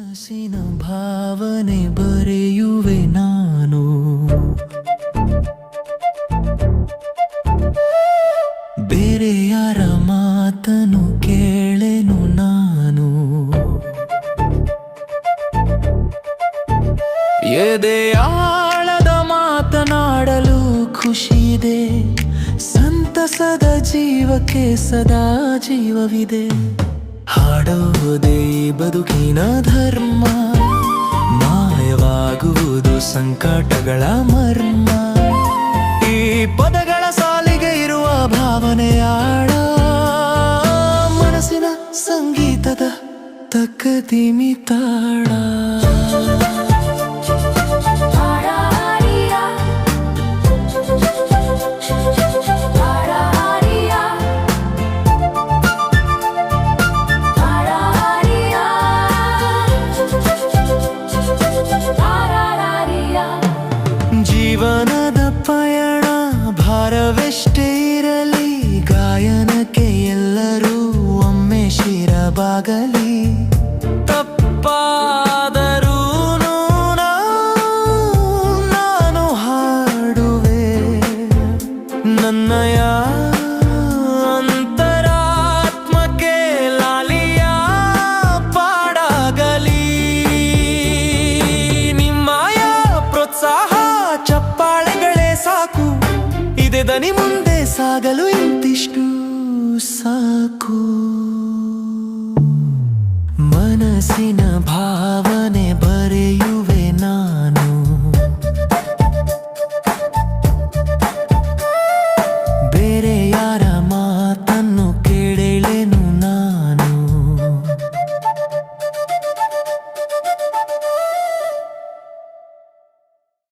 ಮನಸ್ಸಿನ ಭಾವನೆ ಬರೆಯುವೆ ನಾನು. ಬೇರೆ ಯಾರ ಮಾತನ್ನು ಕೇಳೆನು ನಾನು. ಎದೆಯಾಳದ ಮಾತನಾಡಲು ಖುಷಿಯಿದೆ, ಸಂತಸದ ಜೀವಕ್ಕೆ ಸದಾ ಜೀವವಿದೆ. ಹಾಡೋದೇ ಬದುಕಿನ ಧರ್ಮ, ಮಾಯವಾಗುವುದು ಸಂಕಟಗಳ ಮರ್ಮ. ಈ ಪದಗಳ ಸಾಲಿಗೆ ಇರುವ ಭಾವನೆಯಾಡ, ಮನಸ್ಸಿನ ಸಂಗೀತದ ತಕ್ಕದಿಮಿ ತಾಳ. ಜೀವನದ ಪಯಣ ಭಾರವೆಷ್ಟೇ ಇರಲಿ, ಗಾಯನಕ್ಕೆ ಎಲ್ಲರೂ ಒಮ್ಮೆ ಶಿರಬಾಗಲಿ. ತಪ್ಪಾದರೂ ನಾನು ಹಾಡುವೆ, ನನ್ನಯ ಅಂತರಾತ್ಮಕ್ಕೆ ಲಾಲಿಯ ಪಾಡಾಗಲಿ. ನಿಮ್ಮಯ ಪ್ರೋತ್ಸಾಹ ಚಪ್ಪಾಳೆಗಳೇ ಸಾಕು, ಇದೆ ದನಿ ಮುಂದೆ ಸಾಗಲು ಇಂತಿಷ್ಟು ಸಾಕು. ಮನಸ್ಸಿನ ಭಾವನೆ ಬರೆಯು